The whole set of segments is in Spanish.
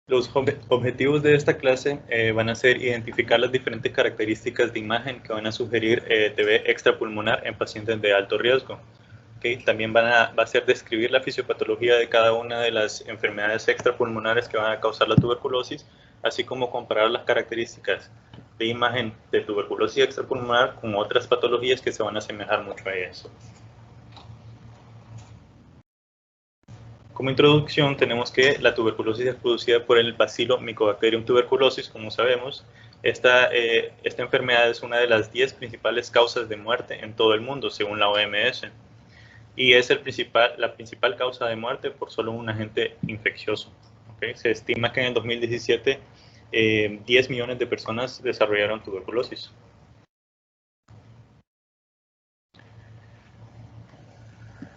Los objetivos de esta clase van a ser identificar las diferentes características de imagen que van a sugerir TB extrapulmonar en pacientes de alto riesgo. ¿Okay? También va a ser describir la fisiopatología de cada una de las enfermedades extrapulmonares que van a causar la tuberculosis, así como comparar las características de imagen de tuberculosis extrapulmonar con otras patologías que se van a asemejar mucho a eso. Como introducción tenemos que la tuberculosis es producida por el bacilo Mycobacterium tuberculosis, como sabemos. Esta enfermedad es una de las 10 principales causas de muerte en todo el mundo, según la OMS. Y es la principal causa de muerte por solo un agente infeccioso. ¿Okay? Se estima que en el 2017 10 millones de personas desarrollaron tuberculosis.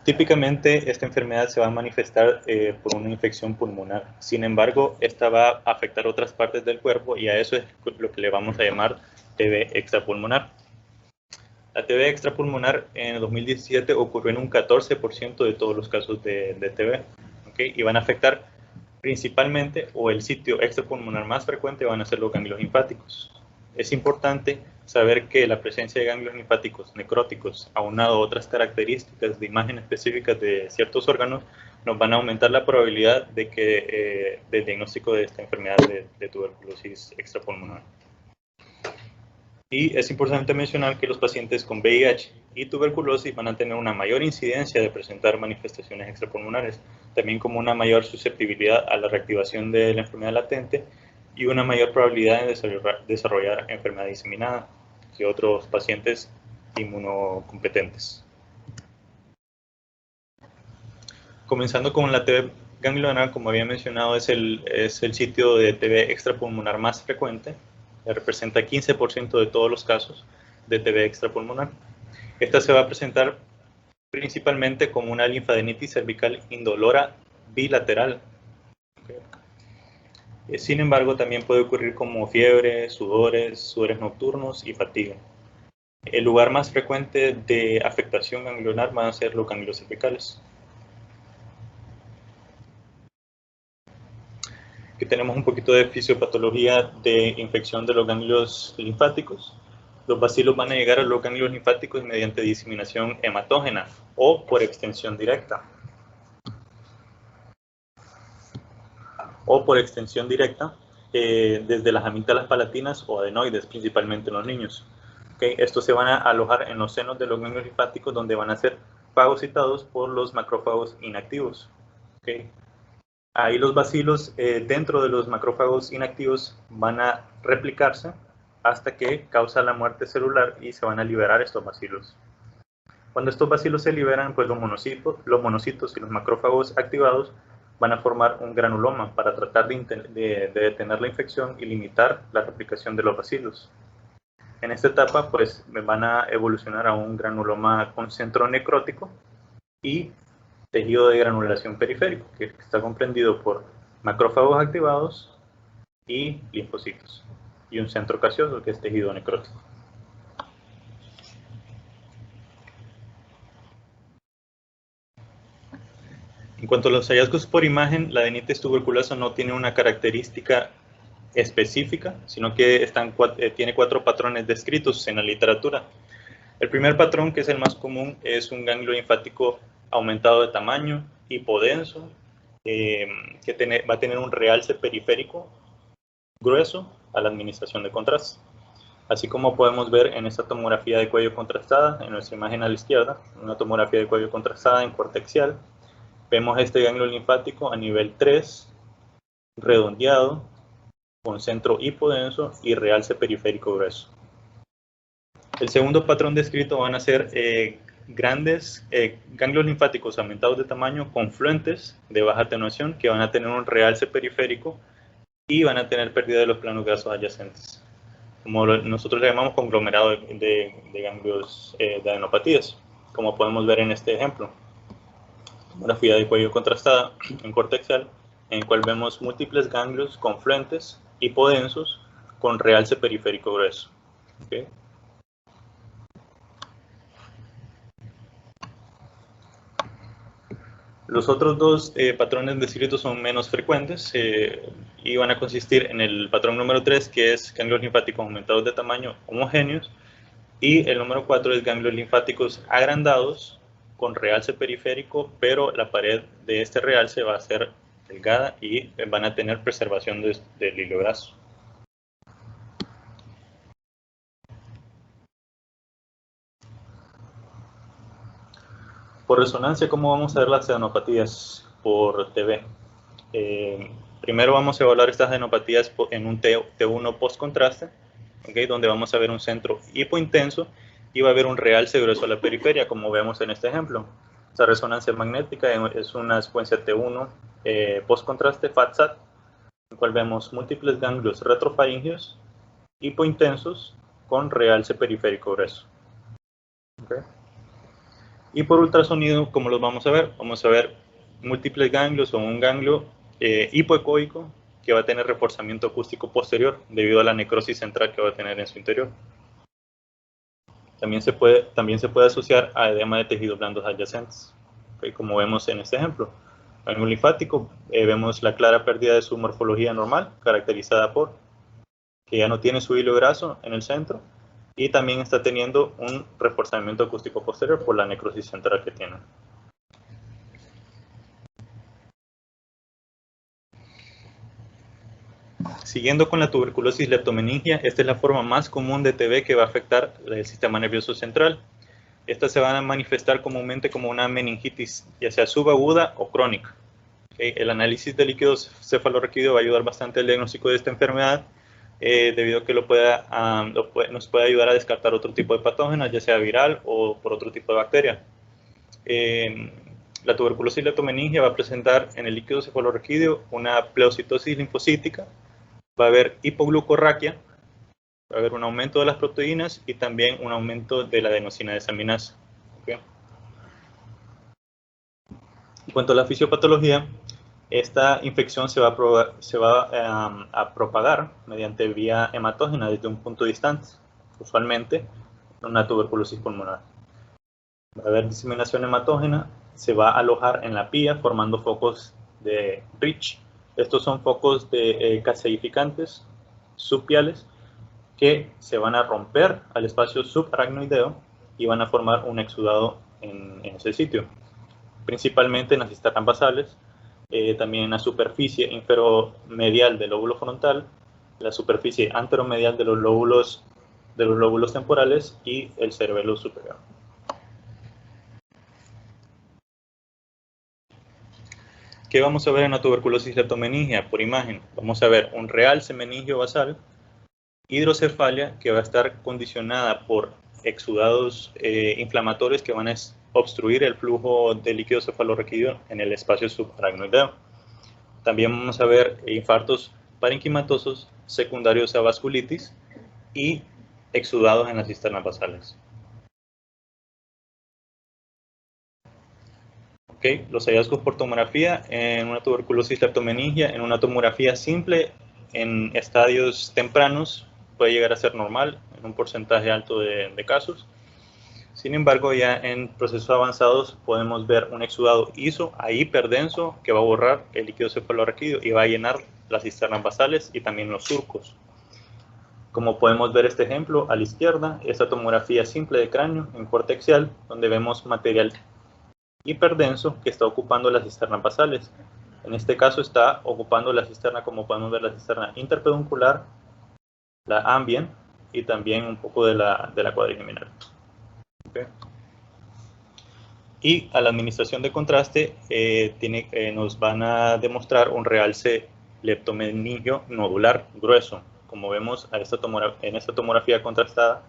Típicamente esta enfermedad se va a manifestar por una infección pulmonar. Sin embargo, esta va a afectar otras partes del cuerpo y a eso es lo que le vamos a llamar TB extrapulmonar. La TB extrapulmonar en el 2017 ocurrió en un 14% de todos los casos de TB. ¿Okay? Y van a afectar principalmente, o el sitio extrapulmonar más frecuente van a ser los ganglios linfáticos. Es importante saber que la presencia de ganglios linfáticos necróticos, aunado a otras características de imagen específicas de ciertos órganos, nos van a aumentar la probabilidad de que del diagnóstico de esta enfermedad de tuberculosis extrapulmonar. Y es importante mencionar que los pacientes con VIH y tuberculosis van a tener una mayor incidencia de presentar manifestaciones extrapulmonares, también como una mayor susceptibilidad a la reactivación de la enfermedad latente y una mayor probabilidad de desarrollar enfermedad diseminada que otros pacientes inmunocompetentes. Comenzando con la TB ganglionar, como había mencionado, es el sitio de TB extrapulmonar más frecuente. Representa 15% de todos los casos de TB extrapulmonar. Esta se va a presentar principalmente como una linfadenitis cervical indolora bilateral. Okay. Sin embargo, también puede ocurrir como fiebre, sudores nocturnos y fatiga. El lugar más frecuente de afectación ganglionar van a ser los ganglios cervicales. Aquí tenemos un poquito de fisiopatología de infección de los ganglios linfáticos. Los bacilos van a llegar a los ganglios linfáticos mediante diseminación hematógena o por extensión directa. Desde las amígdalas palatinas o adenoides, principalmente en los niños. ¿Okay? Estos se van a alojar en los senos de los ganglios linfáticos, donde van a ser fagocitados por los macrófagos inactivos. ¿Okay? Ahí los bacilos dentro de los macrófagos inactivos van a replicarse hasta que causa la muerte celular y se van a liberar estos bacilos. Cuando estos bacilos se liberan, pues los monocitos y los macrófagos activados van a formar un granuloma para tratar de detener la infección y limitar la replicación de los bacilos. En esta etapa, pues van a evolucionar a un granuloma con centro necrótico y tejido de granulación periférico, que está comprendido por macrófagos activados y linfocitos, y un centro caseoso, que es tejido necrótico. En cuanto a los hallazgos por imagen, la adenitis tuberculosa no tiene una característica específica, sino que tiene 4 patrones descritos en la literatura. El primer patrón, que es el más común, es un ganglio linfático aumentado de tamaño, hipodenso, que va a tener un realce periférico grueso a la administración de contraste. Así como podemos ver en esta tomografía de cuello contrastada, en nuestra imagen a la izquierda, una tomografía de cuello contrastada en cortexial, vemos este ganglio linfático a nivel 3, redondeado, con centro hipodenso y realce periférico grueso. El segundo patrón descrito van a ser grandes ganglios linfáticos aumentados de tamaño, confluentes, de baja atenuación, que van a tener un realce periférico y van a tener pérdida de los planos gasos adyacentes, como nosotros le llamamos conglomerado de ganglios de adenopatías, como podemos ver en este ejemplo. Tomografía de cuello contrastada en cortexial, en el cual vemos múltiples ganglios confluentes, hipodensos, con realce periférico grueso. ¿Okay? Los otros dos patrones descritos son menos frecuentes. y van a consistir en el patrón número 3, que es ganglios linfáticos aumentados de tamaño homogéneos, y el número 4 es ganglios linfáticos agrandados con realce periférico, pero la pared de este realce va a ser delgada y van a tener preservación del hilo graso. Por resonancia, ¿cómo vamos a ver las adenopatías por TV? Primero vamos a evaluar estas adenopatías en un T1 post-contraste, ¿okay? Donde vamos a ver un centro hipointenso y va a haber un realce grueso a la periferia, como vemos en este ejemplo. Esta resonancia magnética es una secuencia T1 post-contraste FATSAT, en la cual vemos múltiples ganglios retrofaringeos hipointensos con realce periférico grueso. ¿Okay? Y por ultrasonido, ¿cómo los vamos a ver? Vamos a ver múltiples ganglios o un ganglio hipoecoico que va a tener reforzamiento acústico posterior debido a la necrosis central que va a tener en su interior. También se puede asociar a edema de tejidos blandos adyacentes, ¿okay? Como vemos en este ejemplo. Ganglio linfático, vemos la clara pérdida de su morfología normal, caracterizada por que ya no tiene su hilo graso en el centro, y también está teniendo un reforzamiento acústico posterior por la necrosis central que tiene. Siguiendo con la tuberculosis leptomeningia, esta es la forma más común de TB que va a afectar el sistema nervioso central. Estas se van a manifestar comúnmente como una meningitis, ya sea subaguda o crónica. ¿Okay? El análisis de líquidos cefalorraquídeo va a ayudar bastante al diagnóstico de esta enfermedad, debido a que nos puede ayudar a descartar otro tipo de patógenos, ya sea viral o por otro tipo de bacteria. La tuberculosis leptomeningia va a presentar en el líquido cefalorraquídeo una pleocitosis linfocítica, va a haber hipoglucorraquia, va a haber un aumento de las proteínas y también un aumento de la adenosina desaminasa. ¿Okay? En cuanto a la fisiopatología, esta infección se va a propagar mediante vía hematógena desde un punto distante, usualmente una tuberculosis pulmonar. Va a haber diseminación hematógena, se va a alojar en la pía formando focos de Rich. Estos son focos de caseificantes subpiales que se van a romper al espacio subaracnoideo y van a formar un exudado en ese sitio, principalmente en las cisternas basales, también en la superficie inferomedial del lóbulo frontal, la superficie anteromedial de los lóbulos temporales y el cerebelo superior. ¿Qué vamos a ver en la tuberculosis leptomeningia? Por imagen, vamos a ver un realce meningio basal, hidrocefalia que va a estar condicionada por exudados inflamatorios que van a obstruir el flujo de líquido cefalorraquídeo en el espacio subaracnoideo. También vamos a ver infartos parenquimatosos secundarios a vasculitis y exudados en las cisternas basales. Okay. Los hallazgos por tomografía en una tuberculosis leptomeningia, en una tomografía simple en estadios tempranos puede llegar a ser normal en un porcentaje alto de casos. Sin embargo, ya en procesos avanzados podemos ver un exudado iso a hiperdenso que va a borrar el líquido cefalorraquídeo y va a llenar las cisternas basales y también los surcos. Como podemos ver este ejemplo a la izquierda, esta tomografía simple de cráneo en corte axial, donde vemos material hiperdenso que está ocupando las cisternas basales. En este caso está ocupando la cisterna, como podemos ver, la cisterna interpeduncular, la ambient y también un poco de la cuadrigeminal. Okay. Y a la administración de contraste nos van a demostrar un realce leptomeningio nodular grueso, como vemos en esta tomografía contrastada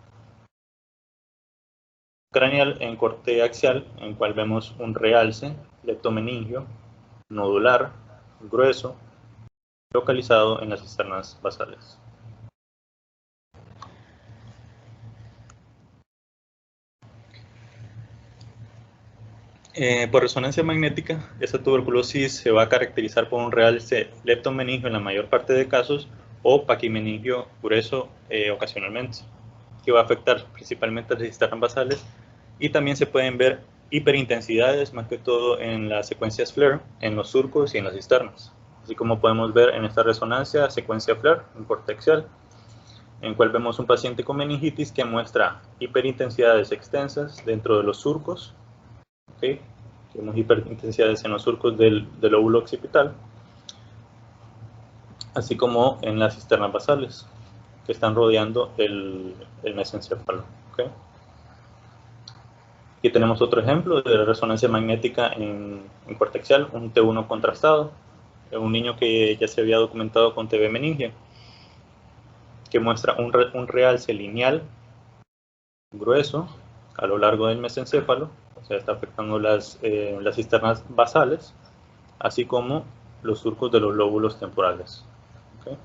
craneal en corte axial, en cual vemos un realce leptomeningio nodular grueso localizado en las cisternas basales. Por resonancia magnética, esta tuberculosis se va a caracterizar por un realce leptomeningio en la mayor parte de casos o paquimeningio grueso ocasionalmente, que va a afectar principalmente a las cisternas basales, y también se pueden ver hiperintensidades, más que todo en las secuencias FLAIR, en los surcos y en las cisternas. así como podemos ver en esta resonancia secuencia FLAIR intercortexial, en el cual vemos un paciente con meningitis que muestra hiperintensidades extensas dentro de los surcos, ¿okay? Vemos hiperintensidades en los surcos del lóbulo occipital, así como en las cisternas basales que están rodeando el mesencéfalo. ¿Okay? Aquí tenemos otro ejemplo de resonancia magnética en cortexial, un T1 contrastado, un niño que ya se había documentado con TB meningia, que muestra un realce lineal grueso a lo largo del mesencéfalo, o sea, está afectando las cisternas basales, así como los surcos de los lóbulos temporales. ¿Okay?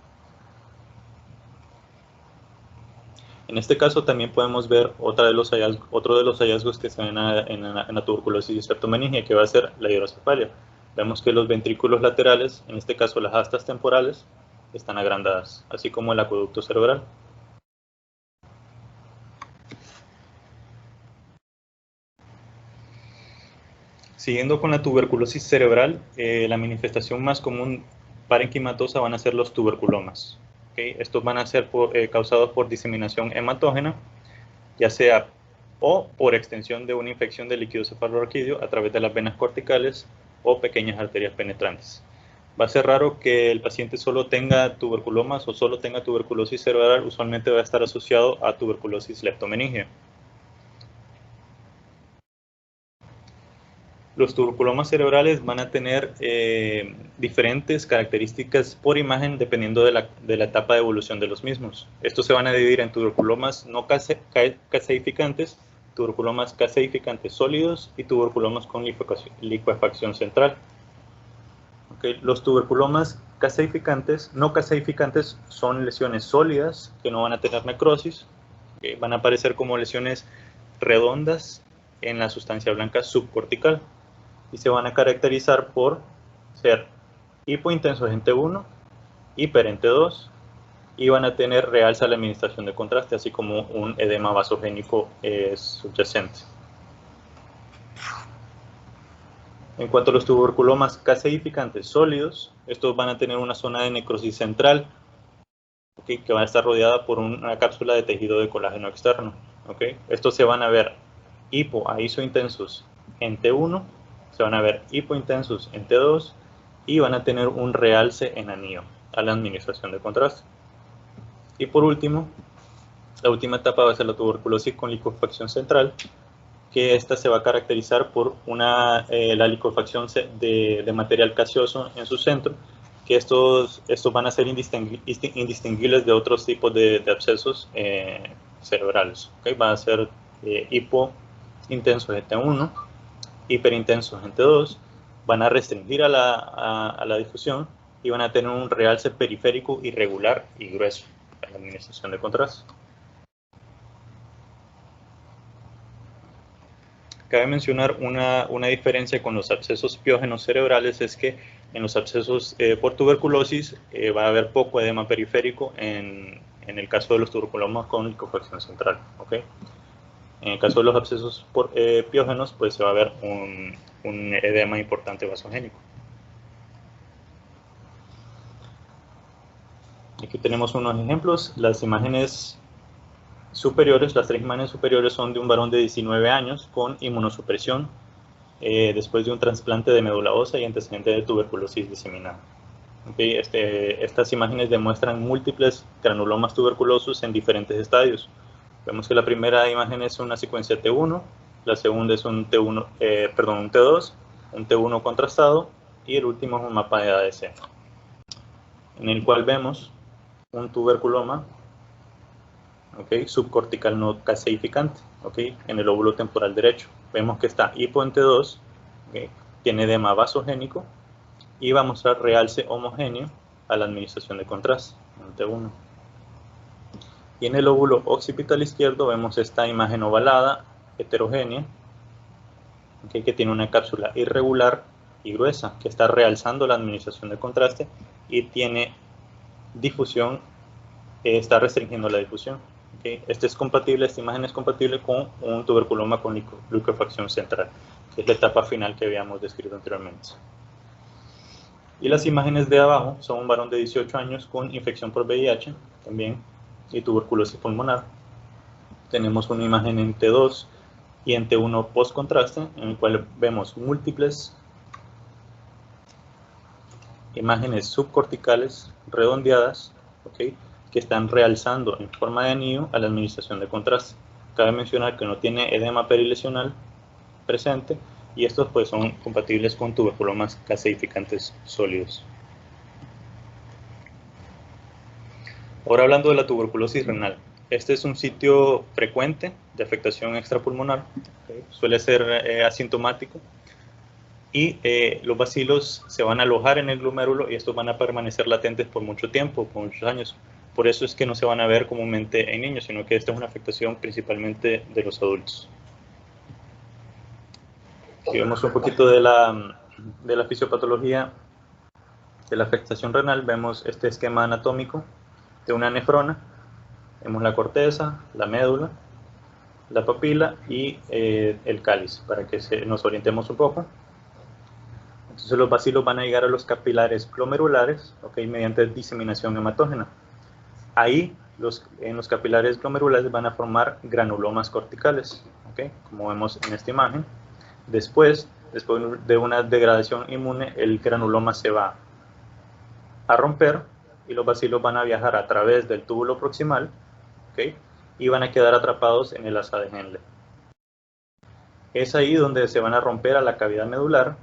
En este caso también podemos ver otro de los hallazgos que se ven en la tuberculosis septomeningia, que va a ser la hidrocefalia. Vemos que los ventrículos laterales, en este caso las astas temporales, están agrandadas, así como el acueducto cerebral. Siguiendo con la tuberculosis cerebral, la manifestación más común parenquimatosa van a ser los tuberculomas. ¿Okay? Estos van a ser causados por diseminación hematógena, ya sea o por extensión de una infección del líquido cefalorraquídeo a través de las venas corticales o pequeñas arterias penetrantes. Va a ser raro que el paciente solo tenga tuberculomas o solo tenga tuberculosis cerebral, usualmente va a estar asociado a tuberculosis leptomeningia. Los tuberculomas cerebrales van a tener diferentes características por imagen dependiendo de la etapa de evolución de los mismos. Estos se van a dividir en tuberculomas no caseificantes, tuberculomas caseificantes sólidos y tuberculomas con licuefacción central. Okay. Los tuberculomas no caseificantes son lesiones sólidas que no van a tener necrosis, okay. Van a aparecer como lesiones redondas en la sustancia blanca subcortical y se van a caracterizar por ser hipointensos en T1, hiper en T2 y van a tener realza a la administración de contraste, así como un edema vasogénico subyacente. En cuanto a los tuberculomas caseificantes sólidos, estos van a tener una zona de necrosis central, ¿okay? Que va a estar rodeada por una cápsula de tejido de colágeno externo. ¿Okay? Estos se van a ver hipo a isointensos en T1, se van a ver hipointensos en T2 y van a tener un realce en anillo a la administración de contraste. Y por último, la última etapa va a ser la tuberculosis con licuefacción central, que esta se va a caracterizar por la licuefacción de material gaseoso en su centro, que estos van a ser indistinguibles de otros tipos de abscesos cerebrales. ¿Okay? Van a ser hipointensos en T1, hiperintensos en T2, van a restringir a la difusión y van a tener un realce periférico irregular y grueso en la administración de contraste. Cabe mencionar una diferencia con los abscesos piógenos cerebrales, es que en los abscesos por tuberculosis va a haber poco edema periférico en el caso de los tuberculomas con licuefacción central. ¿Okay? En el caso de los abscesos piógenos, pues se va a ver un edema importante vasogénico. Aquí tenemos unos ejemplos. Las imágenes superiores, las 3 imágenes superiores son de un varón de 19 años con inmunosupresión después de un trasplante de médula ósea y antecedente de tuberculosis diseminada. Okay, estas imágenes demuestran múltiples granulomas tuberculosos en diferentes estadios. Vemos que la primera imagen es una secuencia T1, la segunda es un T2, un T1 contrastado y el último es un mapa de ADC, en el cual vemos un tuberculoma, ¿okay? Subcortical no caseificante, ¿okay? En el lóbulo temporal derecho. Vemos que está hipo en T2, ¿okay? Tiene edema vasogénico y va a mostrar realce homogéneo a la administración de contraste en T1. Y en el lóbulo occipital izquierdo vemos esta imagen ovalada, heterogénea, ¿okay? Que tiene una cápsula irregular y gruesa, que está realzando la administración de contraste y tiene difusión, está restringiendo la difusión. ¿Okay? Esta imagen es compatible con un tuberculoma con licuefacción central, que es la etapa final que habíamos descrito anteriormente. Y las imágenes de abajo son un varón de 18 años con infección por VIH también y tuberculosis pulmonar. Tenemos una imagen en T2 y en T1 post contraste, en el cual vemos múltiples imágenes subcorticales redondeadas, ¿okay?, que están realzando en forma de anillo a la administración de contraste. Cabe mencionar que no tiene edema perilesional presente y estos pues son compatibles con tuberculomas gaseificantes sólidos. Ahora hablando de la tuberculosis renal. Este es un sitio frecuente de afectación extrapulmonar, ¿okay? Suele ser asintomático y los bacilos se van a alojar en el glomérulo y estos van a permanecer latentes por mucho tiempo, por muchos años. Por eso es que no se van a ver comúnmente en niños, sino que esta es una afectación principalmente de los adultos. Si vemos un poquito de la fisiopatología de la afectación renal, vemos este esquema anatómico de una nefrona. Vemos la corteza, la médula, la papila y el cáliz, para que nos orientemos un poco. Entonces los bacilos van a llegar a los capilares glomerulares, ¿okay?, mediante diseminación hematógena. Ahí, en los capilares glomerulares van a formar granulomas corticales, ¿okay?, como vemos en esta imagen. Después de una degradación inmune, el granuloma se va a romper y los bacilos van a viajar a través del túbulo proximal, ¿okay?, y van a quedar atrapados en el asa de Henle. Es ahí donde se van a romper a la cavidad medular,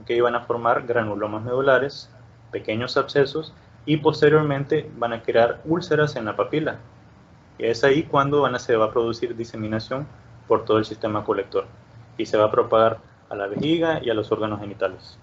¿okay?, van a formar granulomas medulares, pequeños abscesos, y posteriormente van a crear úlceras en la papila. Y es ahí cuando se va a producir diseminación por todo el sistema colector y se va a propagar a la vejiga y a los órganos genitales.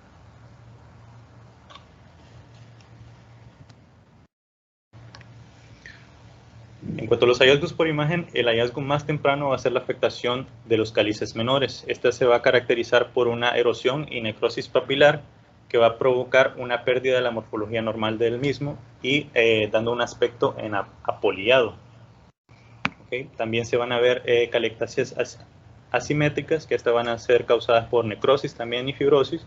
En cuanto a los hallazgos por imagen, el hallazgo más temprano va a ser la afectación de los cálices menores. Esta se va a caracterizar por una erosión y necrosis papilar que va a provocar una pérdida de la morfología normal del mismo y dando un aspecto apoliado. ¿Okay? También se van a ver calectasias asimétricas, que estas van a ser causadas por necrosis también y fibrosis,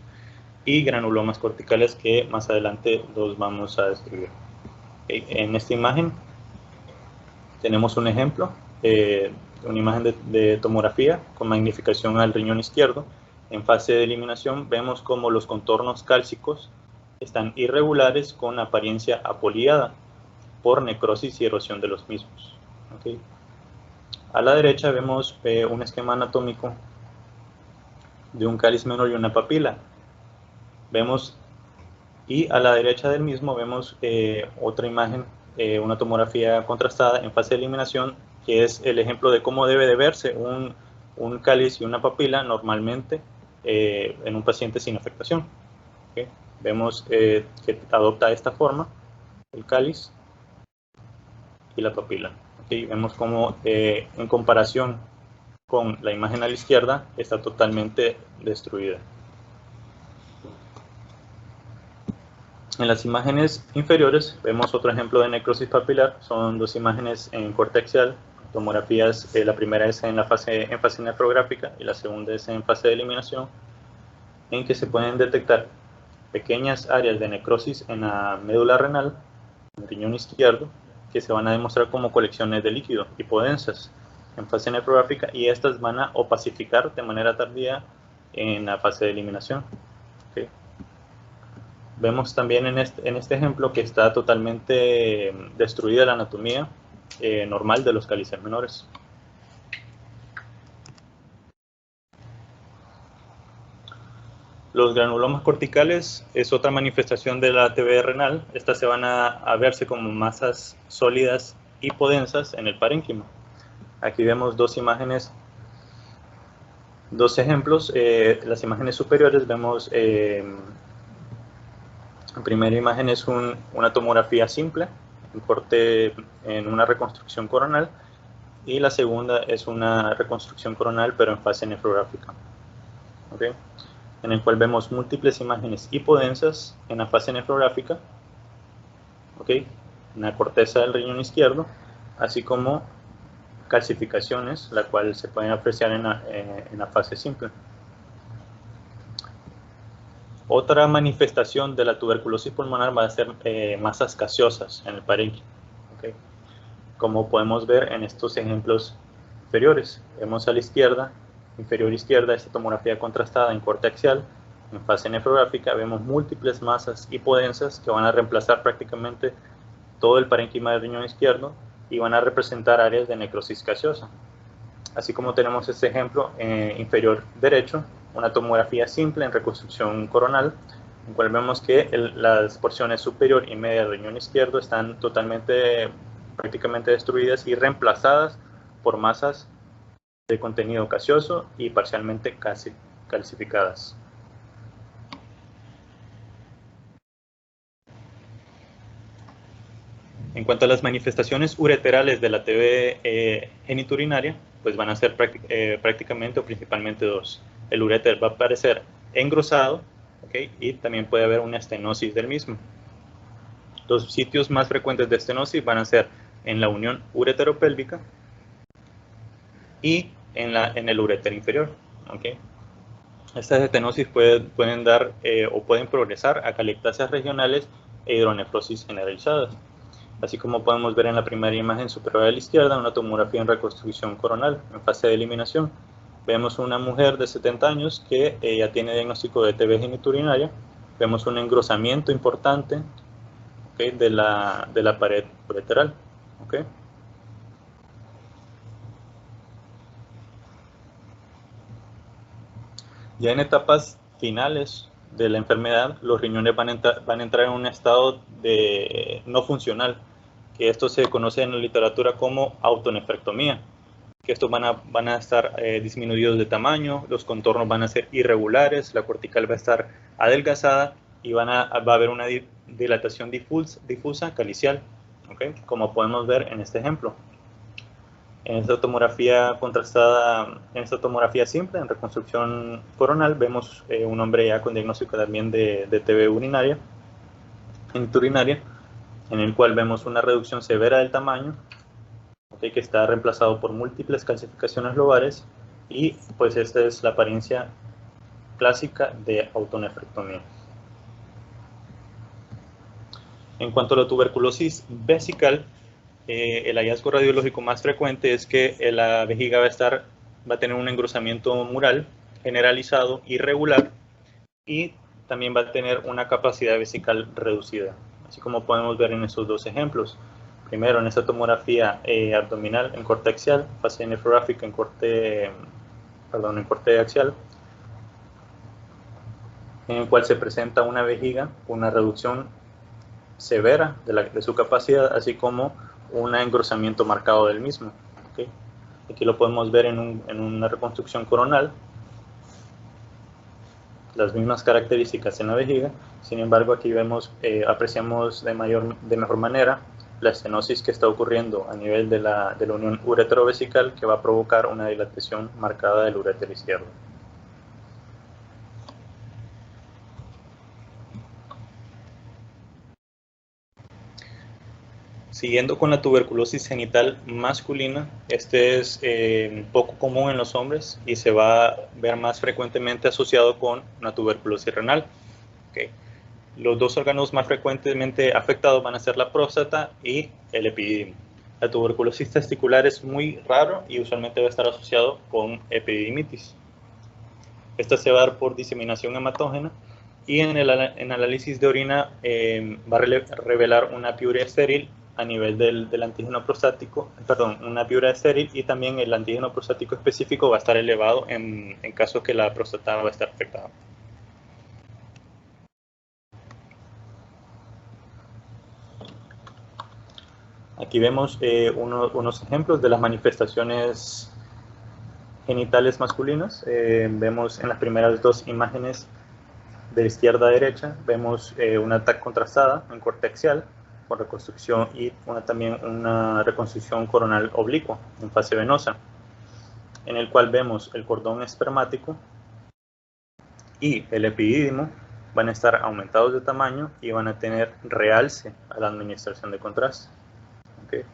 y granulomas corticales que más adelante los vamos a describir. ¿Okay? En esta imagen tenemos un ejemplo, una imagen de tomografía con magnificación al riñón izquierdo. En fase de eliminación vemos como los contornos cálcicos están irregulares con apariencia apoliada por necrosis y erosión de los mismos. ¿Okay? A la derecha vemos un esquema anatómico de un cáliz menor y una papila. Y a la derecha del mismo vemos otra imagen, una tomografía contrastada en fase de eliminación, que es el ejemplo de cómo debe de verse un cáliz y una papila normalmente en un paciente sin afectación. ¿Okay? Vemos que adopta esta forma, el cáliz y la papila. ¿Okay? Vemos cómo en comparación con la imagen a la izquierda está totalmente destruida. En las imágenes inferiores vemos otro ejemplo de necrosis papilar. Son dos imágenes en corte axial, tomografías. La primera es en fase nefrográfica y la segunda es en fase de eliminación, en que se pueden detectar pequeñas áreas de necrosis en la médula renal, en el riñón izquierdo, que se van a demostrar como colecciones de líquido hipodensas en fase nefrográfica, y estas van a opacificar de manera tardía en la fase de eliminación. ¿Okay? Vemos también en este ejemplo que está totalmente destruida la anatomía normal de los cálices menores. Los granulomas corticales es otra manifestación de la TBE renal. Estas se van a verse como masas sólidas hipodensas en el parénquima. Aquí vemos dos imágenes, dos ejemplos. Las imágenes superiores vemos, la primera imagen es una tomografía simple, en corte en una reconstrucción coronal, y la segunda es una reconstrucción coronal pero en fase nefrográfica. ¿Okay? En el cual vemos múltiples imágenes hipodensas en la fase nefrográfica, ¿okay?, en la corteza del riñón izquierdo, así como calcificaciones, la cual se pueden apreciar en la fase simple. Otra manifestación de la tuberculosis pulmonar va a ser masas gaseosas en el parénquima. ¿Okay? Como podemos ver en estos ejemplos inferiores. Vemos a la izquierda, inferior izquierda, esta tomografía contrastada en corte axial. En fase nefrográfica vemos múltiples masas hipodensas que van a reemplazar prácticamente todo el parénquima del riñón izquierdo y van a representar áreas de necrosis gaseosa. Así como tenemos este ejemplo inferior derecho, una tomografía simple en reconstrucción coronal, en cual vemos que las porciones superior y media del riñón izquierdo están prácticamente destruidas y reemplazadas por masas de contenido gaseoso y parcialmente calcificadas. En cuanto a las manifestaciones ureterales de la TB genitourinaria, pues van a ser prácticamente o principalmente dos. El uréter va a aparecer engrosado, ¿okay? Y también puede haber una estenosis del mismo. Los sitios más frecuentes de estenosis van a ser en la unión ureteropélvica y en el uréter inferior. ¿Okay? Estas estenosis pueden dar o pueden progresar a calectasias regionales e hidronefrosis generalizadas. Así como podemos ver en la primera imagen superior a la izquierda, una tomografía en reconstrucción coronal en fase de eliminación. Vemos una mujer de 70 años que ya tiene diagnóstico de TB genitourinaria. Vemos un engrosamiento importante, ¿okay? de la pared ureteral. ¿Okay? Ya en etapas finales de la enfermedad, los riñones van a entrar en un estado de no funcional, que esto se conoce en la literatura como autonefrectomía, que estos van a estar disminuidos de tamaño, los contornos van a ser irregulares, la cortical va a estar adelgazada y va a haber una dilatación difusa calicial, ¿okay? Como podemos ver en este ejemplo. En esta tomografía contrastada, en esta tomografía simple, en reconstrucción coronal, vemos un hombre ya con diagnóstico también de TB urinaria, en el cual vemos una reducción severa del tamaño, ¿okay? Que está reemplazado por múltiples calcificaciones lobares, y pues esta es la apariencia clásica de autonefrectomía. En cuanto a la tuberculosis vesical, el hallazgo radiológico más frecuente es que la vejiga va a tener un engrosamiento mural generalizado, irregular, y también va a tener una capacidad vesical reducida, así como podemos ver en estos dos ejemplos. Primero, en esta tomografía abdominal en corte axial, fase nefrográfica en corte axial, en el cual se presenta una vejiga con una reducción severa de su capacidad, así como un engrosamiento marcado del mismo. ¿Okay? Aquí lo podemos ver en una reconstrucción coronal, las mismas características en la vejiga. Sin embargo, aquí apreciamos de mejor manera la estenosis que está ocurriendo a nivel de la unión ureterovesical, que va a provocar una dilatación marcada del uréter izquierdo. Siguiendo con la tuberculosis genital masculina, este es poco común en los hombres y se va a ver más frecuentemente asociado con una tuberculosis renal. Okay. Los dos órganos más frecuentemente afectados van a ser la próstata y el epididymo. La tuberculosis testicular es muy raro y usualmente va a estar asociado con epididimitis. Esta se va a dar por diseminación hematógena, y en el análisis de orina va a revelar una piuria estéril a nivel del antígeno prostático, una piuria estéril, y también el antígeno prostático específico va a estar elevado en caso que la próstata va a estar afectada. Aquí vemos unos ejemplos de las manifestaciones genitales masculinas. Vemos en las primeras dos imágenes de izquierda a derecha, vemos una TAC contrastada en corte axial con reconstrucción, y también una reconstrucción coronal oblicua en fase venosa, en el cual vemos el cordón espermático y el epidídimo van a estar aumentados de tamaño y van a tener realce a la administración de contraste. Okay.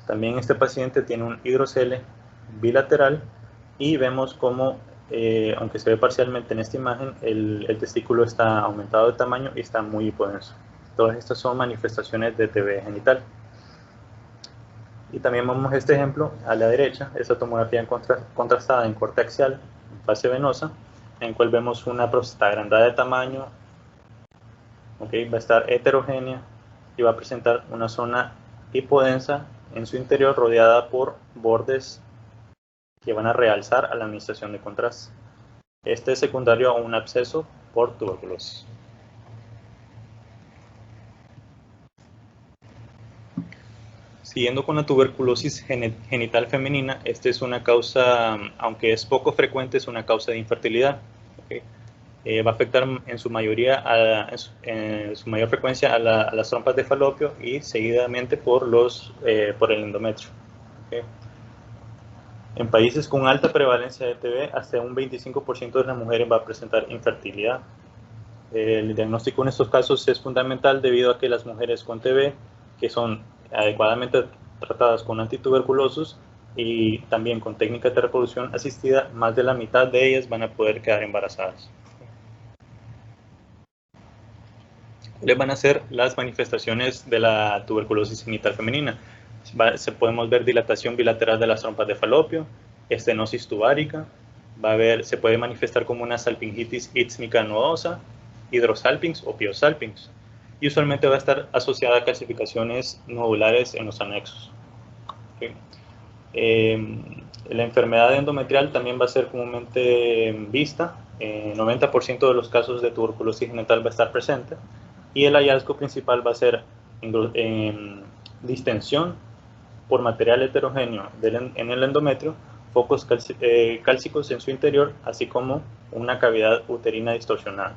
También este paciente tiene un hidrocele bilateral, y vemos cómo aunque se ve parcialmente en esta imagen, el testículo está aumentado de tamaño y está muy hipodenso. Todas estas son manifestaciones de TB genital. Y también vemos este ejemplo a la derecha, esta tomografía contrastada en corte axial, en fase venosa, en cual vemos una próstata agrandada de tamaño, va a estar heterogénea y va a presentar una zona hipodensa en su interior rodeada por bordes que van a realzar a la administración de contraste. Este es secundario a un absceso por tuberculosis. Siguiendo con la tuberculosis genital femenina, esta es una causa, aunque es poco frecuente, es una causa de infertilidad. Va a afectar en su mayoría, en su mayor frecuencia a las trompas de falopio y seguidamente por el endometrio. En países con alta prevalencia de TB, hasta un 25% de las mujeres va a presentar infertilidad. El diagnóstico en estos casos es fundamental debido a que las mujeres con TB, que son adecuadamente tratadas con antituberculosos y también con técnicas de reproducción asistida, más de la mitad de ellas van a poder quedar embarazadas. ¿Cuáles van a ser las manifestaciones de la tuberculosis genital femenina? Podemos ver dilatación bilateral de las trompas de falopio, estenosis tubárica, se puede manifestar como una salpingitis ístmica nodosa, hidrosalpinx o piosalpinx, y usualmente va a estar asociada a calcificaciones nodulares en los anexos. La enfermedad endometrial también va a ser comúnmente vista. En 90% de los casos de tuberculosis genital va a estar presente, y el hallazgo principal va a ser distensión por material heterogéneo en el endometrio, focos cálcicos en su interior, así como una cavidad uterina distorsionada.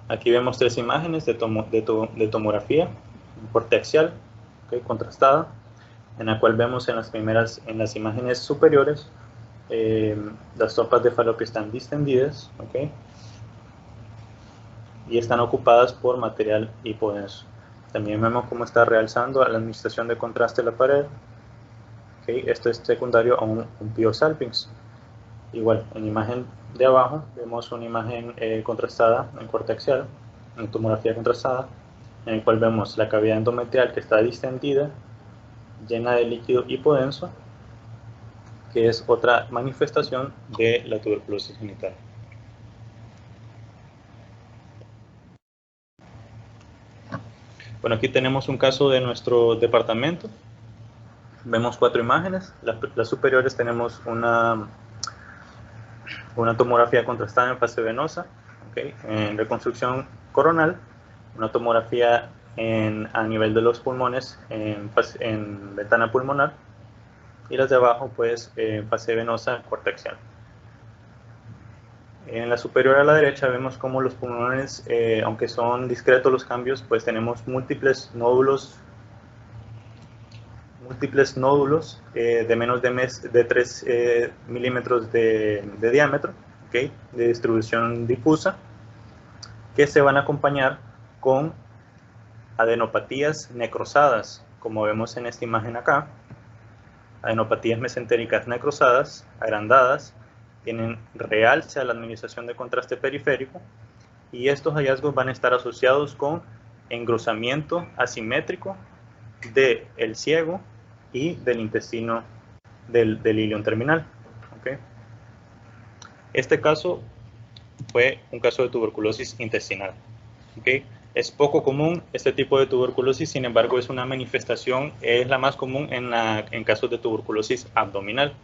Aquí vemos tres imágenes de tomografía en corte axial, contrastada, en la cual vemos en las imágenes superiores las trompas de falopio están distendidas, y están ocupadas por material hipodenso. También vemos cómo está realzando a la administración de contraste de la pared. Esto es secundario a un piosalpinx. Igual, en imagen de abajo vemos una imagen contrastada en corte axial, en tomografía contrastada, en el cual vemos la cavidad endometrial que está distendida, llena de líquido hipodenso, que es otra manifestación de la tuberculosis genital. Bueno, aquí tenemos un caso de nuestro departamento. Vemos cuatro imágenes. Las superiores tenemos una tomografía contrastada en fase venosa, en reconstrucción coronal, una tomografía a nivel de los pulmones en ventana pulmonar, y las de abajo pues en fase venosa en corte axial. En la superior a la derecha vemos cómo los pulmones, aunque son discretos los cambios, pues tenemos múltiples nódulos de menos de 3 milímetros de diámetro, de distribución difusa, que se van a acompañar con adenopatías necrosadas, como vemos en esta imagen acá. Adenopatías mesentéricas necrosadas, agrandadas, tienen realce a la administración de contraste periférico, y estos hallazgos van a estar asociados con engrosamiento asimétrico del ciego y del intestino del ilion terminal. Este caso fue un caso de tuberculosis intestinal. Es poco común este tipo de tuberculosis, sin embargo es una manifestación, es la más común en casos de tuberculosis abdominal.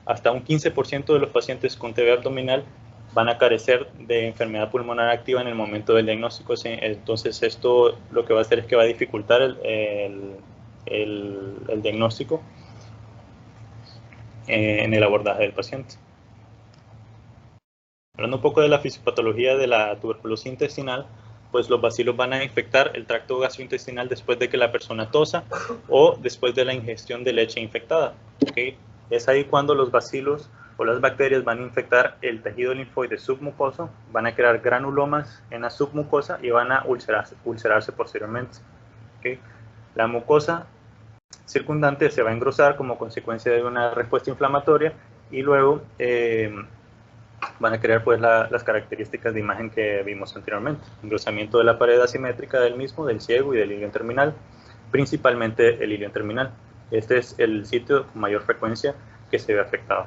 Hasta un 15% de los pacientes con TB abdominal van a carecer de enfermedad pulmonar activa en el momento del diagnóstico. Entonces esto lo que va a hacer es que va a dificultar el diagnóstico en el abordaje del paciente. Hablando un poco de la fisiopatología de la tuberculosis intestinal, pues los bacilos van a infectar el tracto gastrointestinal después de que la persona tosa o después de la ingestión de leche infectada. Es ahí cuando los bacilos o las bacterias van a infectar el tejido linfoide submucoso, van a crear granulomas en la submucosa y van a ulcerarse posteriormente. La mucosa circundante se va a engrosar como consecuencia de una respuesta inflamatoria y luego van a crear pues las características de imagen que vimos anteriormente. Engrosamiento de la pared asimétrica del mismo, del ciego y del ilion terminal, principalmente el ilion terminal. Este es el sitio con mayor frecuencia que se ve afectado.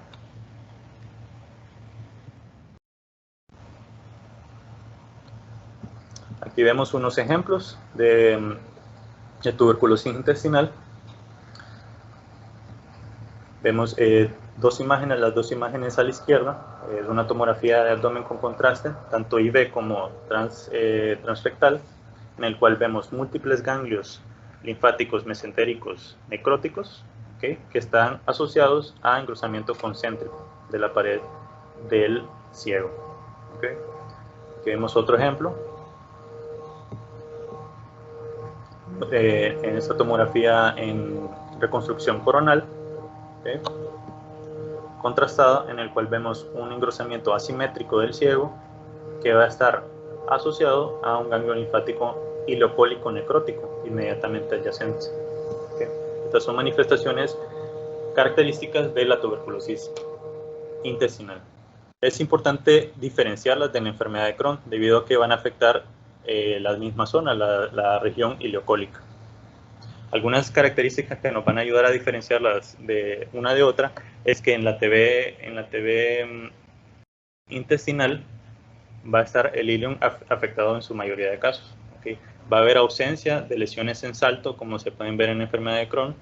Aquí vemos unos ejemplos de tuberculosis intestinal. Vemos dos imágenes, las dos imágenes a la izquierda, es una tomografía de abdomen con contraste, tanto IV como transrectal, en el cual vemos múltiples ganglios linfáticos mesentéricos necróticos, ¿okay?, que están asociados a engrosamiento concéntrico de la pared del ciego. ¿Okay? Aquí vemos otro ejemplo. En esta tomografía en reconstrucción coronal, ¿okay?, contrastada, en el cual vemos un engrosamiento asimétrico del ciego que va a estar asociado a un ganglio linfático ileocólico necrótico inmediatamente adyacente. ¿Okay? Estas son manifestaciones características de la tuberculosis intestinal. Es importante diferenciarlas de la enfermedad de Crohn debido a que van a afectar la misma zona, la región ileocólica. Algunas características que nos van a ayudar a diferenciarlas de una de otra es que en la TB intestinal va a estar el ilion afectado en su mayoría de casos. ¿Okay? Va a haber ausencia de lesiones en salto, como se pueden ver en la enfermedad de Crohn,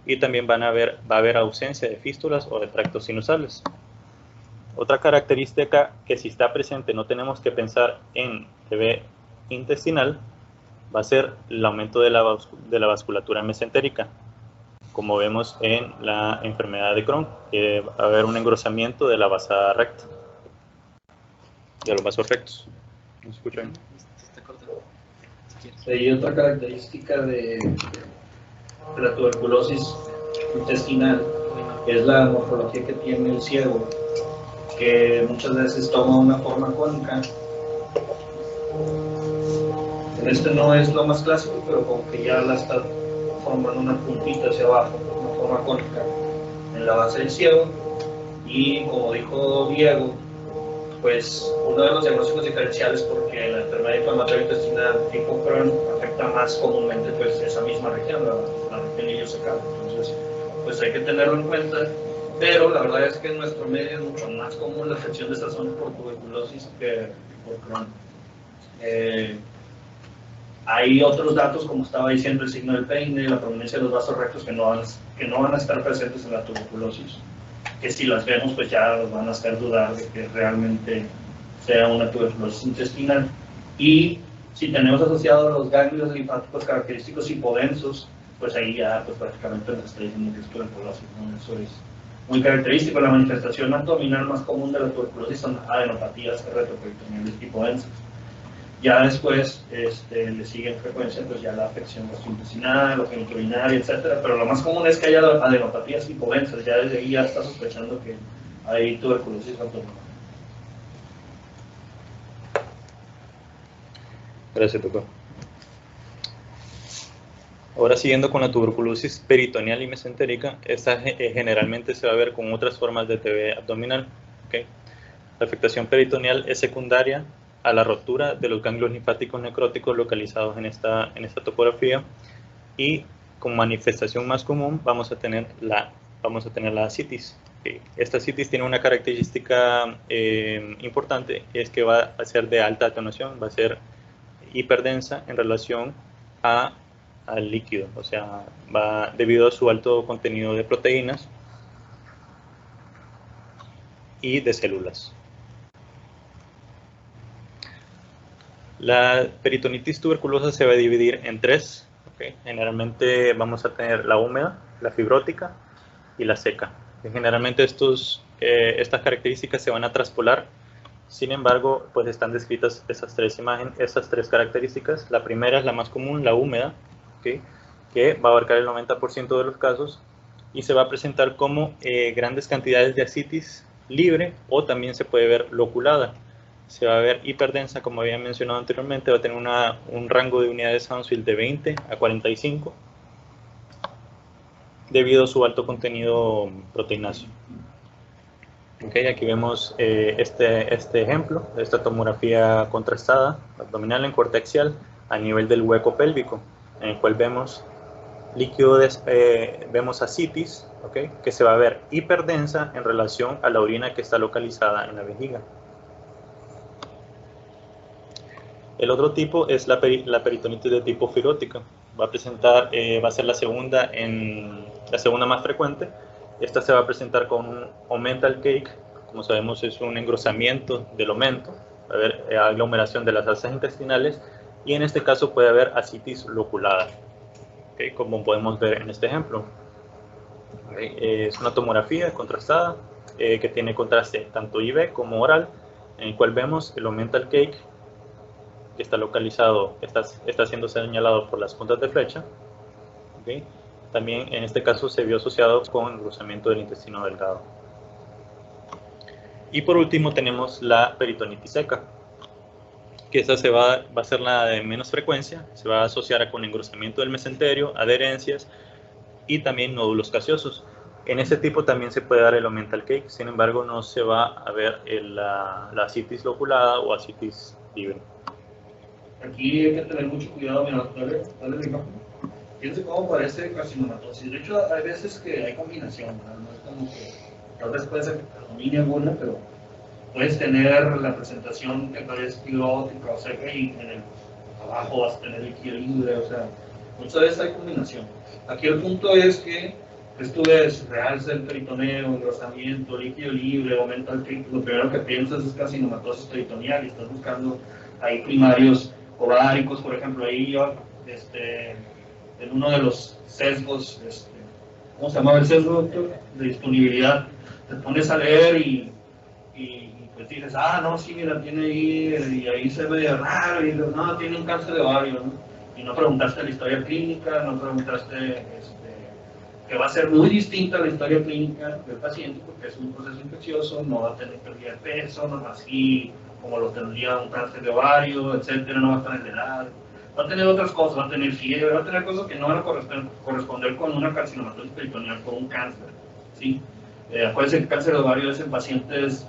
y también va a haber ausencia de fístulas o de tractos sinusales. Otra característica que si está presente no tenemos que pensar en TB intestinal va a ser el aumento de la vasculatura mesentérica, como vemos en la enfermedad de Crohn, que va a haber un engrosamiento de la basa recta, de los vasos rectos. ¿Me escuchan? Hay otra característica de la tuberculosis intestinal, es la morfología que tiene el ciego, que muchas veces toma una forma cónica. Este no es lo más clásico, pero como que ya la está formando una puntita hacia abajo, una forma cónica en la base del ciego. Y como dijo Diego, pues uno de los diagnósticos diferenciales, porque la enfermedad inflamatoria intestinal tipo Crohn afecta más comúnmente pues esa misma región, la región iliocecal. Entonces, pues hay que tenerlo en cuenta. Pero la verdad es que en nuestro medio es mucho más común la afección de esta zona por tuberculosis que por Crohn. Hay otros datos, como estaba diciendo, el signo del peine, la prominencia de los vasos rectos que no van a estar presentes en la tuberculosis, que si las vemos pues ya nos van a hacer dudar de que realmente sea una tuberculosis intestinal. Y si tenemos asociados los ganglios linfáticos característicos hipodensos, pues ahí ya pues prácticamente nos está diciendo que es tuberculosis, ¿no? Eso es muy característico. La manifestación abdominal más común de la tuberculosis son adenopatías retroperitoneales hipodensas. Ya después le sigue en frecuencia pues ya la afección gastrointestinal o genitourinaria, etcétera, pero lo más común es que haya adenopatías hipodensas. Ya desde ahí ya está sospechando que hay tuberculosis abdominal. Gracias, doctor. Ahora siguiendo con la tuberculosis peritoneal y mesentérica, esta generalmente se va a ver con otras formas de TB abdominal. ¿Okay? La afectación peritoneal es secundaria a la rotura de los ganglios linfáticos necróticos localizados en esta topografía, y como manifestación más común vamos a tener la ascitis. Esta ascitis tiene una característica importante, es que va a ser de alta atenuación, va a ser hiperdensa en relación al líquido, o sea, va debido a su alto contenido de proteínas y de células. La peritonitis tuberculosa se va a dividir en tres. ¿Okay? Generalmente vamos a tener la húmeda, la fibrótica y la seca. Generalmente estas características se van a traspolar. Sin embargo, pues están descritas estas tres características. La primera es la más común, la húmeda, ¿okay?, que va a abarcar el 90% de los casos y se va a presentar como grandes cantidades de ascitis libre, o también se puede ver loculada. Se va a ver hiperdensa, como había mencionado anteriormente, va a tener un rango de unidades Hounsfield de 20 a 45. debido a su alto contenido proteináceo. Okay, aquí vemos este ejemplo de esta tomografía contrastada abdominal en corte axial a nivel del hueco pélvico, en el cual vemos líquido, vemos ascitis, okay, que se va a ver hiperdensa en relación a la orina que está localizada en la vejiga. El otro tipo es la peritonitis de tipo firótica. Va a presentar, va a ser la segunda más frecuente. Esta se va a presentar con un omental cake, como sabemos es un engrosamiento del omento, va a haber aglomeración de las alzas intestinales y en este caso puede haber ascitis loculada, ¿okay? Como podemos ver en este ejemplo. ¿Okay? Es una tomografía contrastada que tiene contraste tanto IV como oral, en el cual vemos el omental cake que está localizado, está siendo señalado por las puntas de flecha. ¿Okay? También en este caso se vio asociado con engrosamiento del intestino delgado. Y por último tenemos la peritonitis seca, que esta va a ser la de menos frecuencia, se va a asociar con engrosamiento del mesenterio, adherencias y también nódulos gaseosos. En este tipo también se puede dar el omental cake, sin embargo no se va a ver la ascitis loculada o ascitis libre. Aquí hay que tener mucho cuidado, mira, dale el imagen. Fíjense cómo parece carcinomatosis. De hecho, hay veces que hay combinación, ¿verdad? No es como que tal vez puede ser predomine alguna, pero puedes tener la presentación que parece pirótica o seca y en el abajo vas a tener líquido libre, o sea, muchas veces hay combinación. Aquí el punto es que tú ves realce el peritoneo, engrosamiento, líquido libre, aumenta el cake, lo primero que piensas es carcinomatosis peritoneal y estás buscando ahí primarios ováricos, por ejemplo, ahí yo, en uno de los sesgos, ¿cómo se llamaba el sesgo, doctor? De disponibilidad, te pones a leer y pues dices, no, sí, mira, tiene ahí, y ahí se ve raro, y no, tiene un cáncer de ovario, ¿no? Y no preguntaste la historia clínica, no preguntaste, que va a ser muy distinta la historia clínica del paciente, porque es un proceso infeccioso, no va a tener pérdida de peso, no así como lo tendría un cáncer de ovario, etcétera, no va a estar en edad, va a tener otras cosas, va a tener fiebre, va a tener cosas que no van a corresponder con una carcinomatosis peritoneal, con un cáncer, ¿sí? Acuérdense que el cáncer de ovario es en pacientes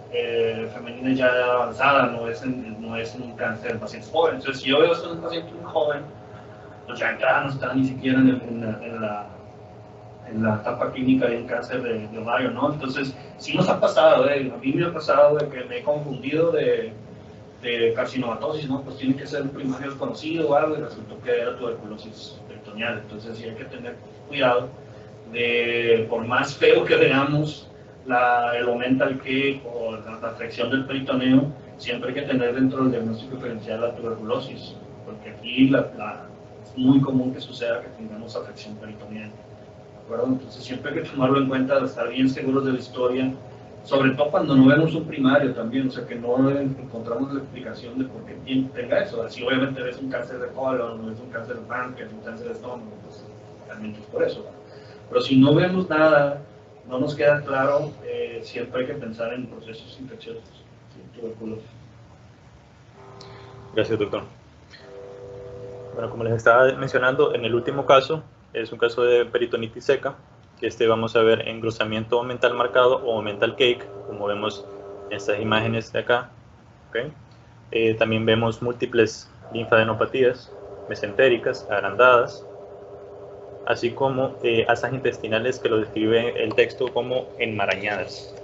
femeninas ya avanzadas, no es en un cáncer en pacientes jóvenes. Entonces, si yo veo esto en un paciente muy joven, pues ya no está ni siquiera en la etapa clínica de un cáncer de ovario, ¿no? Entonces, sí nos ha pasado, a mí me ha pasado de que me he confundido de carcinomatosis, ¿no? Pues tiene que ser un primario desconocido o algo, y resultó que era tuberculosis peritoneal. Entonces, sí hay que tener cuidado de, por más feo que veamos el omental cake o la afección del peritoneo, siempre hay que tener dentro del diagnóstico diferencial la tuberculosis, porque aquí es muy común que suceda que tengamos afección peritoneal. ¿De acuerdo? Entonces siempre hay que tomarlo en cuenta, estar bien seguros de la historia, sobre todo cuando no vemos un primario también, o sea que no encontramos la explicación de por qué tenga eso. Así obviamente ves un cáncer de colon, ves un cáncer de páncreas, un cáncer de estómago, pues realmente es por eso, ¿no? Pero si no vemos nada, no nos queda claro, siempre hay que pensar en procesos infecciosos, tuberculosis. Gracias, doctor. Bueno, como les estaba mencionando, en el último caso, es un caso de peritonitis seca, que vamos a ver engrosamiento omental marcado o omental cake, como vemos en estas imágenes de acá. ¿Okay? También vemos múltiples linfadenopatías mesentéricas, agrandadas, así como asas intestinales que lo describe el texto como enmarañadas.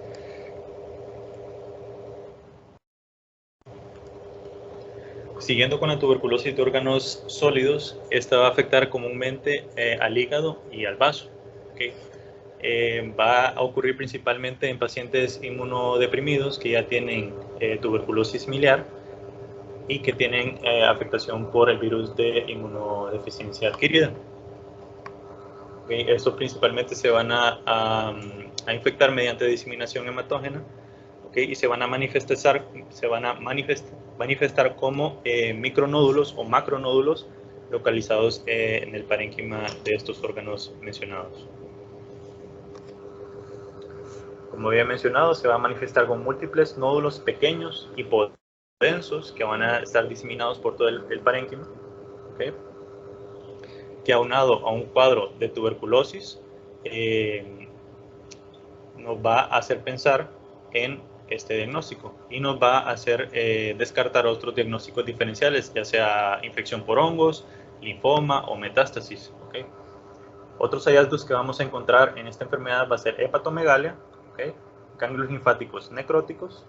Siguiendo con la tuberculosis de órganos sólidos, esta va a afectar comúnmente al hígado y al vaso. ¿Okay? Va a ocurrir principalmente en pacientes inmunodeprimidos que ya tienen tuberculosis miliar y que tienen afectación por el virus de inmunodeficiencia adquirida. ¿Okay? Estos principalmente se van a infectar mediante diseminación hematógena. ¿Okay? Y se van a manifestar como micronódulos o macronódulos localizados en el parénquima de estos órganos mencionados. Como había mencionado, se va a manifestar con múltiples nódulos pequeños y densos que van a estar diseminados por todo el parénquima, ¿okay? Que aunado a un cuadro de tuberculosis nos va a hacer pensar en este diagnóstico y nos va a hacer descartar otros diagnósticos diferenciales, ya sea infección por hongos, linfoma o metástasis. ¿Okay? Otros hallazgos que vamos a encontrar en esta enfermedad va a ser hepatomegalia, ¿okay? Ganglios linfáticos necróticos,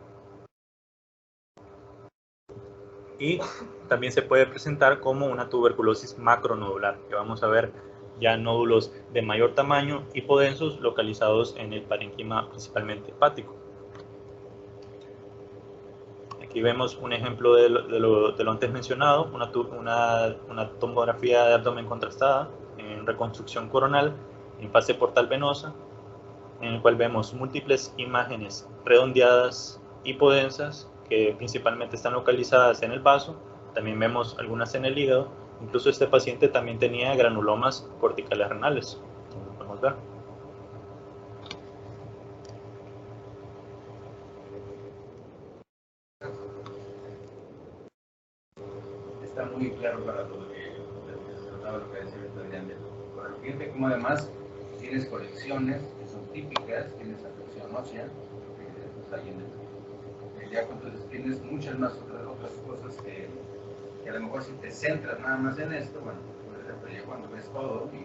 y también se puede presentar como una tuberculosis macronodular, que vamos a ver ya nódulos de mayor tamaño hipodensos localizados en el parénquima principalmente hepático. Aquí vemos un ejemplo de lo antes mencionado, una tomografía de abdomen contrastada en reconstrucción coronal en fase portal venosa, en el cual vemos múltiples imágenes redondeadas hipodensas que principalmente están localizadas en el vaso. También vemos algunas en el hígado. Incluso este paciente también tenía granulomas corticales renales, como podemos ver. Está muy claro para todo lo que se trataba, lo que decía Adrián. Por el cliente, como además tienes colecciones que son típicas, tienes afección ósea, ya entonces tienes muchas más otras cosas que a lo mejor si te centras nada más en esto, bueno, por ejemplo, ya cuando ves todo y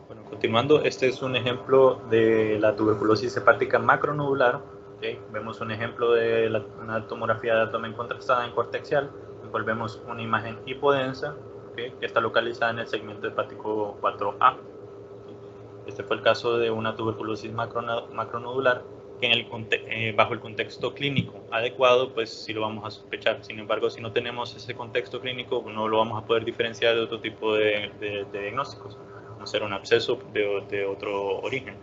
Bueno, continuando, este es un ejemplo de la tuberculosis hepática macronodular. ¿Okay? Vemos un ejemplo de una tomografía de abdomen contrastada en corte axial, en el cual vemos una imagen hipodensa, ¿okay? Que está localizada en el segmento hepático 4A. Este fue el caso de una tuberculosis macronodular que bajo el contexto clínico adecuado, pues sí lo vamos a sospechar. Sin embargo, si no tenemos ese contexto clínico, no lo vamos a poder diferenciar de otro tipo de diagnósticos, como ser un absceso de otro origen.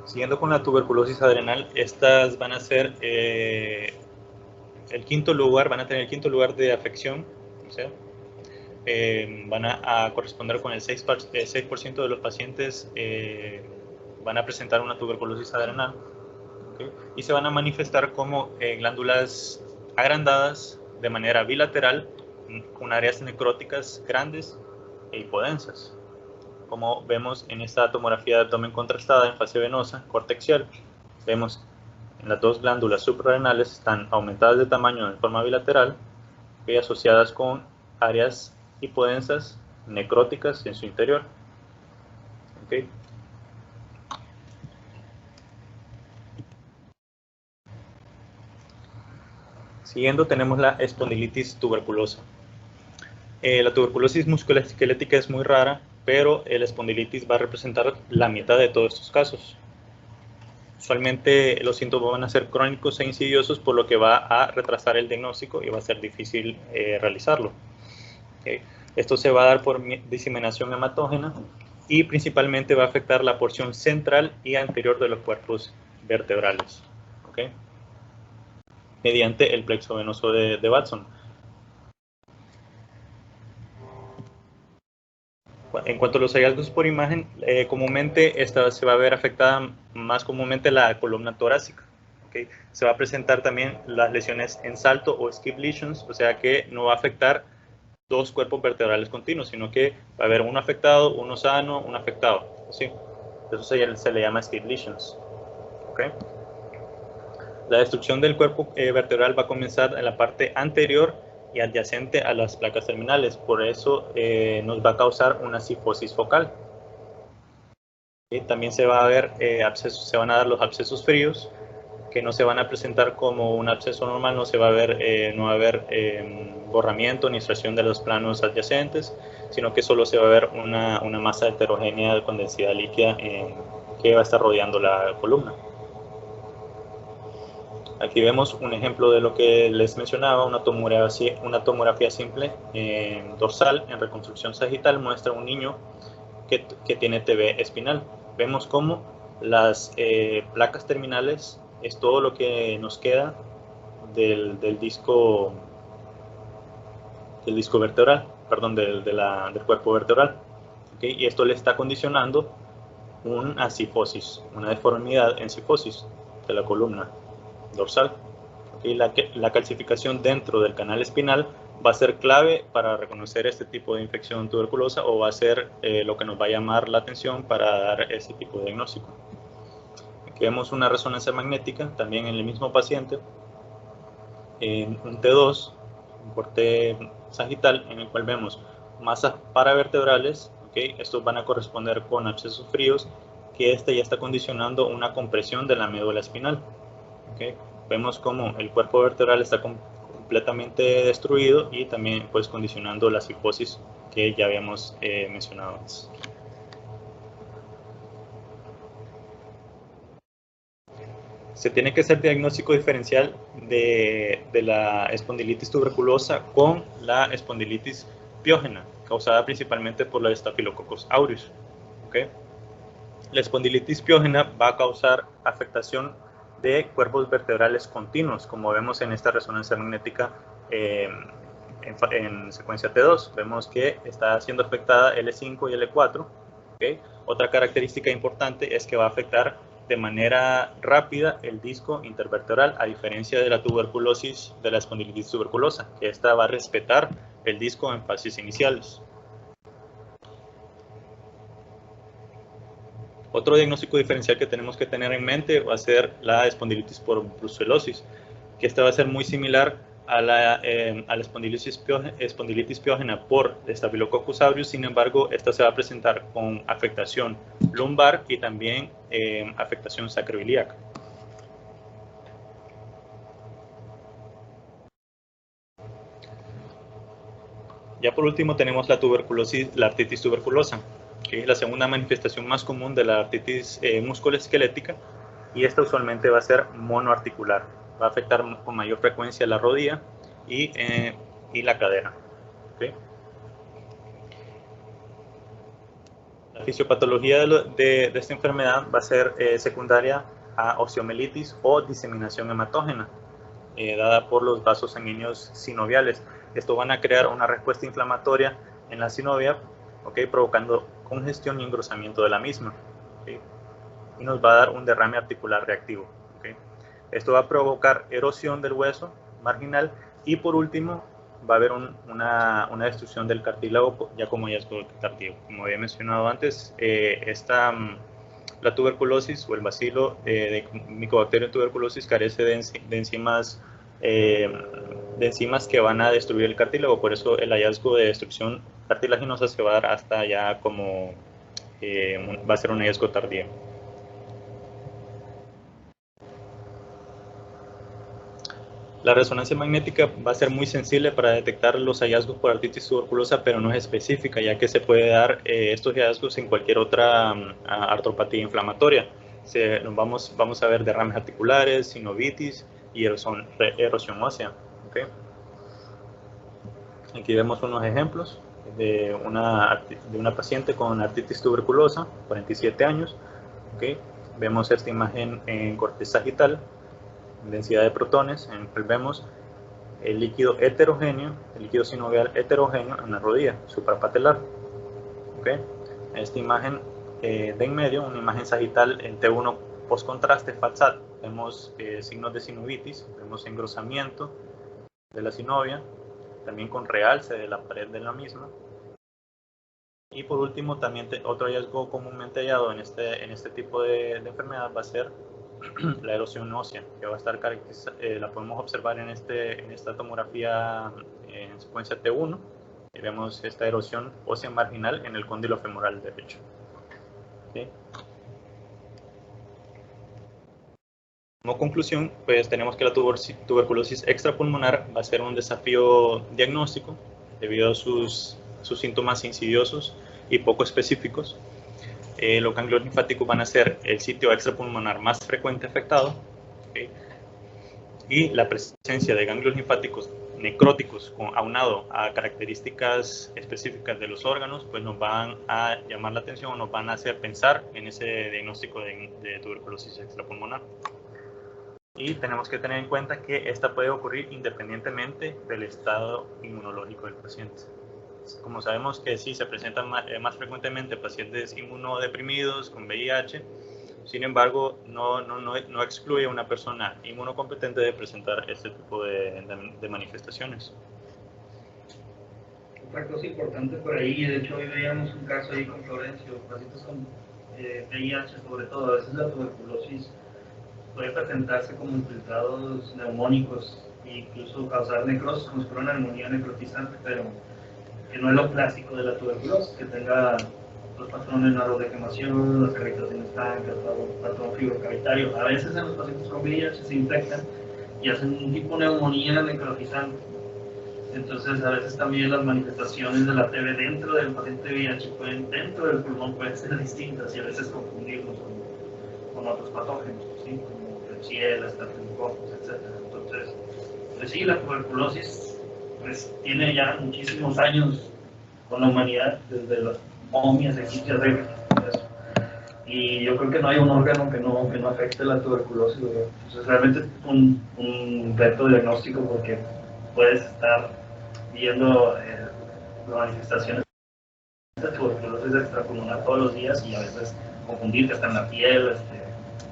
Siguiendo con la tuberculosis adrenal, estas van a ser el quinto lugar, van a tener el quinto lugar de afección, o sea, van a corresponder con el 6% de los pacientes van a presentar una tuberculosis adrenal, ¿okay? Y se van a manifestar como glándulas agrandadas de manera bilateral con áreas necróticas grandes e hipodensas, como vemos en esta tomografía de abdomen contrastada en fase venosa, corte axial. Vemos en las dos glándulas suprarrenales están aumentadas de tamaño en forma bilateral y asociadas con áreas hipodensas necróticas en su interior. ¿Okay? Siguiendo tenemos la espondilitis tuberculosa. La tuberculosis musculoesquelética es muy rara, pero la espondilitis va a representar la mitad de todos estos casos. Usualmente los síntomas van a ser crónicos e insidiosos, por lo que va a retrasar el diagnóstico y va a ser difícil realizarlo. ¿Okay? Esto se va a dar por diseminación hematógena y principalmente va a afectar la porción central y anterior de los cuerpos vertebrales, ¿okay? Mediante el plexo venoso de Watson. En cuanto a los hallazgos por imagen, comúnmente esta se va a ver afectada más comúnmente la columna torácica. ¿Okay? Se va a presentar también las lesiones en salto o skip lesions, o sea que no va a afectar dos cuerpos vertebrales continuos, sino que va a haber uno afectado, uno sano, uno afectado. ¿Sí? Eso se le llama skip lesions. ¿Okay? La destrucción del cuerpo vertebral va a comenzar en la parte anterior y adyacente a las placas terminales, por eso nos va a causar una cifosis focal. También se va a ver abscesos, se van a dar los abscesos fríos, que no se van a presentar como un absceso normal, no va a haber borramiento ni extracción de los planos adyacentes, sino que solo se va a ver una masa heterogénea con densidad líquida que va a estar rodeando la columna. Aquí vemos un ejemplo de lo que les mencionaba, una tomografía simple dorsal en reconstrucción sagital muestra un niño que tiene TB espinal. Vemos cómo las placas terminales es todo lo que nos queda del disco vertebral. del cuerpo vertebral. ¿Okay? Y esto le está condicionando una cifosis, una deformidad en cifosis de la columna dorsal. ¿Okay? La calcificación dentro del canal espinal va a ser clave para reconocer este tipo de infección tuberculosa, o va a ser lo que nos va a llamar la atención para dar ese tipo de diagnóstico. Aquí vemos una resonancia magnética también en el mismo paciente, en un T2, un corte sagital, en el cual vemos masas paravertebrales. ¿Okay? Estos van a corresponder con abscesos fríos, que ya está condicionando una compresión de la médula espinal. ¿Okay? Vemos como el cuerpo vertebral está completamente destruido y también pues condicionando la cifosis que ya habíamos mencionado antes. Se tiene que hacer diagnóstico diferencial de la espondilitis tuberculosa con la espondilitis piógena, causada principalmente por la Staphylococcus aureus. ¿Okay? La espondilitis piógena va a causar afectación de cuerpos vertebrales continuos, como vemos en esta resonancia magnética en secuencia T2. Vemos que está siendo afectada L5 y L4. ¿Okay? Otra característica importante es que va a afectar de manera rápida el disco intervertebral, a diferencia de la tuberculosis, de la espondilitis tuberculosa, que esta va a respetar el disco en fases iniciales. Otro diagnóstico diferencial que tenemos que tener en mente va a ser la espondilitis por brucelosis, que esta va a ser muy similar a la espondilitis piógena por Staphylococcus aureus. Sin embargo, esta se va a presentar con afectación lumbar y también afectación sacroiliaca. Ya por último tenemos la artritis tuberculosa, que es la segunda manifestación más común de la artritis musculoesquelética, y esta usualmente va a ser monoarticular. Va a afectar con mayor frecuencia la rodilla y la cadera. ¿Okay? La fisiopatología de esta enfermedad va a ser secundaria a osteomelitis o diseminación hematógena, dada por los vasos sanguíneos sinoviales. Esto van a crear una respuesta inflamatoria en la sinovia, ¿okay? Provocando congestión y engrosamiento de la misma. ¿Okay? Y nos va a dar un derrame articular reactivo. ¿Okay? Esto va a provocar erosión del hueso marginal y por último va a haber una destrucción del cartílago ya como hallazgo tardío. Como había mencionado antes, la tuberculosis o el bacilo de Mycobacterium tuberculosis carece de enzimas que van a destruir el cartílago. Por eso el hallazgo de destrucción cartilaginosa se va a dar hasta ya como va a ser un hallazgo tardío. La resonancia magnética va a ser muy sensible para detectar los hallazgos por artritis tuberculosa, pero no es específica, ya que se puede dar estos hallazgos en cualquier otra artropatía inflamatoria. Vamos a ver derrames articulares, sinovitis y erosión ósea. ¿Okay? Aquí vemos unos ejemplos de una paciente con artritis tuberculosa, 47 años. ¿Okay? Vemos esta imagen en corte sagital, densidad de protones, en el cual vemos el líquido heterogéneo, el líquido sinovial heterogéneo en la rodilla suprapatelar. ¿Okay? Esta imagen de en medio, una imagen sagital en T1 post-contraste FATSAT, vemos signos de sinovitis, vemos engrosamiento de la sinovia, también con realce de la pared de la misma. Y por último, también otro hallazgo comúnmente hallado en este tipo de enfermedad va a ser la erosión ósea, que va a estar la podemos observar en esta tomografía en secuencia T1, y vemos esta erosión ósea marginal en el cóndilo femoral derecho. ¿Sí? Como conclusión, pues tenemos que la tuberculosis extrapulmonar va a ser un desafío diagnóstico debido a sus síntomas insidiosos y poco específicos. Los ganglios linfáticos van a ser el sitio extrapulmonar más frecuente afectado, ¿okay? Y la presencia de ganglios linfáticos necróticos aunado a características específicas de los órganos, pues nos van a llamar la atención o nos van a hacer pensar en ese diagnóstico de tuberculosis extrapulmonar. Y tenemos que tener en cuenta que esta puede ocurrir independientemente del estado inmunológico del paciente. como sabemos que sí se presentan más frecuentemente pacientes inmunodeprimidos con VIH, sin embargo, no excluye a una persona inmunocompetente de presentar este tipo de manifestaciones. Otra cosa importante por ahí, de hecho hoy veíamos un caso ahí con Florencio, pacientes con VIH sobre todo, a veces la tuberculosis puede presentarse como infiltrados neumónicos e incluso causar necrosis, como si fuera una neumonía necrotizante, pero que no es lo clásico de la tuberculosis, que tenga los patrones raros de quemación, las cavitaciones francas, patrón fibrocavitario. A veces en los pacientes con VIH se infectan y hacen un tipo de neumonía necrotizante. Entonces, a veces también las manifestaciones de la TB dentro del paciente VIH, dentro del pulmón, pueden ser distintas y a veces confundirlos con otros patógenos, ¿sí? Como Klebsiella, Staphylococcus, etc. Entonces, pues sí, la tuberculosis pues, tiene ya muchísimos años con la humanidad, desde las momias egipcias de eso. Y yo creo que no hay un órgano que no afecte la tuberculosis, ¿verdad? Entonces, realmente es un reto diagnóstico porque puedes estar viendo las manifestaciones de tuberculosis extrapulmonar todos los días y a veces confundir que está en la piel,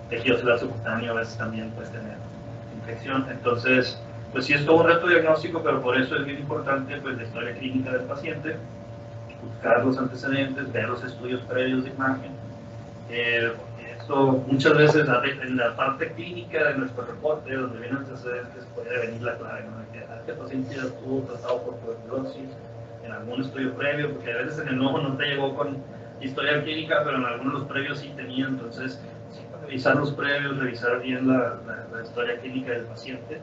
tejido celular subcutáneo, a veces también puedes tener infección. Entonces, pues sí es todo un reto diagnóstico, pero por eso es bien importante pues, la historia clínica del paciente, buscar los antecedentes, ver los estudios previos de imagen. Esto muchas veces en la parte clínica de nuestro reporte, donde vienen antecedentes, puede venir la clave, ¿no? Que este paciente ya estuvo tratado por tuberculosis en algún estudio previo, porque a veces en el nuevo no te llegó con historia clínica, pero en algunos de los previos sí tenía, entonces sí, revisar los previos, revisar bien la historia clínica del paciente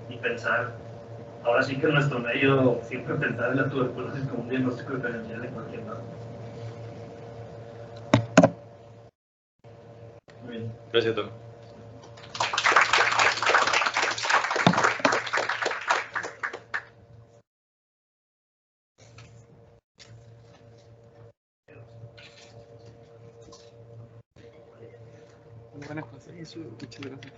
y pensar, ahora sí que en nuestro medio siempre pensar en la tuberculosis como un diagnóstico diferencial en cualquier lado. Muy bien. Gracias, doctor. Muy buenas conferencias, muchas gracias.